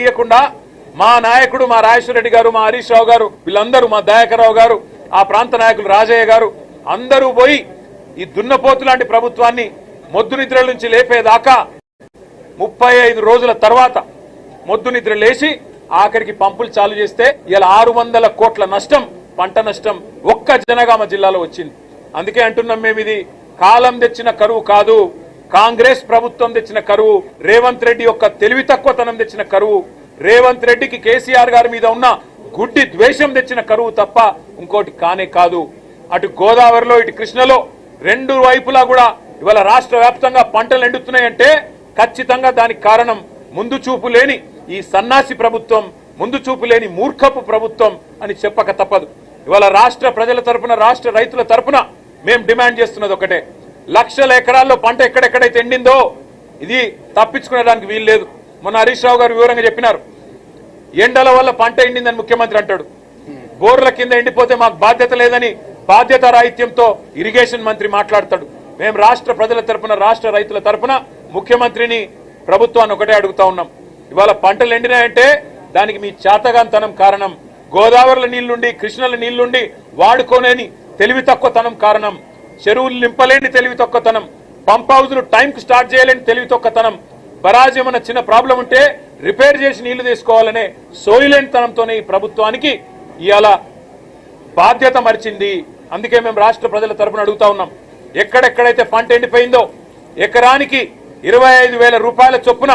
ఇవ్వకుండా మా నాయకుడు మా రాజేశ్వర రెడ్డి గారు, మా హరీష్ రావు గారు, వీళ్ళందరూ, మా దయాకర్ రావు గారు, ఆ ప్రాంత నాయకులు రాజయ్య గారు అందరూ పోయి ఈ దున్నపోతు లాంటి ప్రభుత్వాన్ని మొద్దు నిద్రల నుంచి లేపేదాకా 35 రోజుల తర్వాత మొద్దు నిద్ర లేచి ఆఖరికి పంపులు చాలు చేస్తే ఇలా 600 కోట్ల నష్టం, పంట నష్టం ఒక్క జనగామ జిల్లాలో వచ్చింది. అందుకే అంటున్నాం, మేము ఇది కాలం తెచ్చిన కరువు కాదు, కాంగ్రెస్ ప్రభుత్వం తెచ్చిన కరువు, రేవంత్ రెడ్డి యొక్క తెలివి తక్కువతనం తెచ్చిన కరువు, రేవంత్ రెడ్డికి కేసీఆర్ గారి మీద ఉన్న గుడ్డి ద్వేషం తెచ్చిన కరువు తప్ప ఇంకోటి కానే కాదు. అటు గోదావరిలో ఇటు కృష్ణలో రెండు వైపులా కూడా ఇవాళ రాష్ట్ర వ్యాప్తంగా పంటలు ఎండుతున్నాయంటే ఖచ్చితంగా దానికి కారణం ముందు చూపు లేని ఈ సన్నాసి ప్రభుత్వం, ముందు చూపు లేని మూర్ఖపు ప్రభుత్వం అని చెప్పక తప్పదు. ఇవాళ రాష్ట్ర ప్రజల తరపున, రాష్ట్ర రైతుల తరపున మేము డిమాండ్ చేస్తున్నది ఒకటే, లక్షల ఎకరాల్లో పంట ఎక్కడెక్కడైతే ఎండిందో ఇది తప్పించుకునేదానికి వీలు లేదు. మొన్న హరీష్ రావు గారు వివరంగా చెప్పినారు, ఎండల వల్ల పంట ఎండిందని ముఖ్యమంత్రి అంటాడు, బోర్ల కింద ఎండిపోతే మాకు బాధ్యత లేదని బాధ్యత రాహిత్యంతో ఇరిగేషన్ మంత్రి మాట్లాడతాడు. మేము రాష్ట్ర ప్రజల తరపున, రాష్ట్ర రైతుల తరపున ముఖ్యమంత్రిని, ప్రభుత్వాన్ని ఒకటే అడుగుతా ఉన్నాం, ఇవాళ పంటలు ఎండినాయంటే దానికి మీ చేతగాంతనం కారణం, గోదావరిలో నీళ్లుండి కృష్ణల నీళ్లుండి వాడుకోలేని తెలివి తక్కువతనం కారణం, చెరువులు నింపలేని తెలివి తక్కువతనం, పంప్ హౌజులు టైంకి స్టార్ట్ చేయలేని తెలివి తక్కువతనం, బరాజ్ ఏమన్నా చిన్న ప్రాబ్లం ఉంటే రిపేర్ చేసి నీళ్లు తీసుకోవాలనే సోయిలేనితనంతోనే ఈ ప్రభుత్వానికి ఇవాళ బాధ్యత మరిచింది. అందుకే మేము రాష్ట్ర ప్రజల తరపున అడుగుతా ఉన్నాం, ఎక్కడెక్కడైతే పంట ఎండిపోయిందో ఎకరానికి 25,000 రూపాయల చొప్పున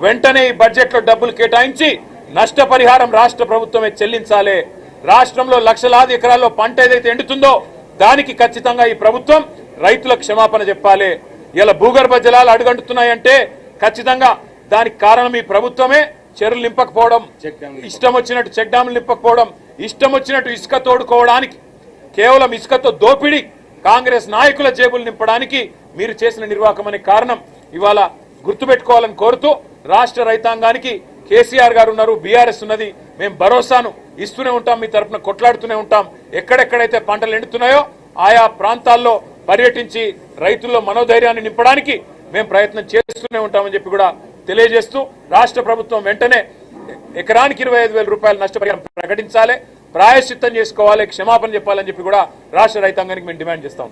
వెంటనే ఈ బడ్జెట్ లో డబ్బులు కేటాయించి నష్టపరిహారం రాష్ట్ర ప్రభుత్వమే చెల్లించాలి. రాష్ట్రంలో లక్షలాది ఎకరాల్లో పంట ఏదైతే ఎండుతుందో దానికి ఖచ్చితంగా ఈ ప్రభుత్వం రైతులకు క్షమాపణ చెప్పాలి. ఇలా భూగర్భ జలాలు అడుగంటున్నాయంటే ఖచ్చితంగా దానికి కారణం ఈ ప్రభుత్వమే. చెరువులు నింపకపోవడం, ఇష్టం వచ్చినట్టు చెక్ డ్యాములు నింపకపోవడం, ఇష్టం వచ్చినట్టు ఇసుక తోడుకోవడానికి, కేవలం ఇసుకతో దోపిడీ కాంగ్రెస్ నాయకుల జేబులు నింపడానికి మీరు చేసిన నిర్వాహకం అనే కారణం ఇవాళ గుర్తుపెట్టుకోవాలని కోరుతూ, రాష్ట్ర రైతాంగానికి కేసీఆర్ గారు ఉన్నారు, బీఆర్ఎస్ ఉన్నది, మేము భరోసాను ఇస్తూనే ఉంటాం, మీ తరఫున కొట్లాడుతూనే ఉంటాం. ఎక్కడెక్కడైతే పంటలు ఎండుతున్నాయో ఆయా ప్రాంతాల్లో పర్యటించి రైతుల్లో మనోధైర్యాన్ని నింపడానికి మేము ప్రయత్నం చేస్తూనే ఉంటామని చెప్పి కూడా తెలియజేస్తూ, రాష్ట్ర ప్రభుత్వం వెంటనే ఎకరానికి 25,000 రూపాయల నష్టపరిహారం ప్రకటించాలి, ప్రాయశ్చిత్తం చేసుకోవాలి, క్షమాపణ చెప్పాలని చెప్పి కూడా రాష్ట్ర రైతాంగానికి మేము డిమాండ్ చేస్తాం.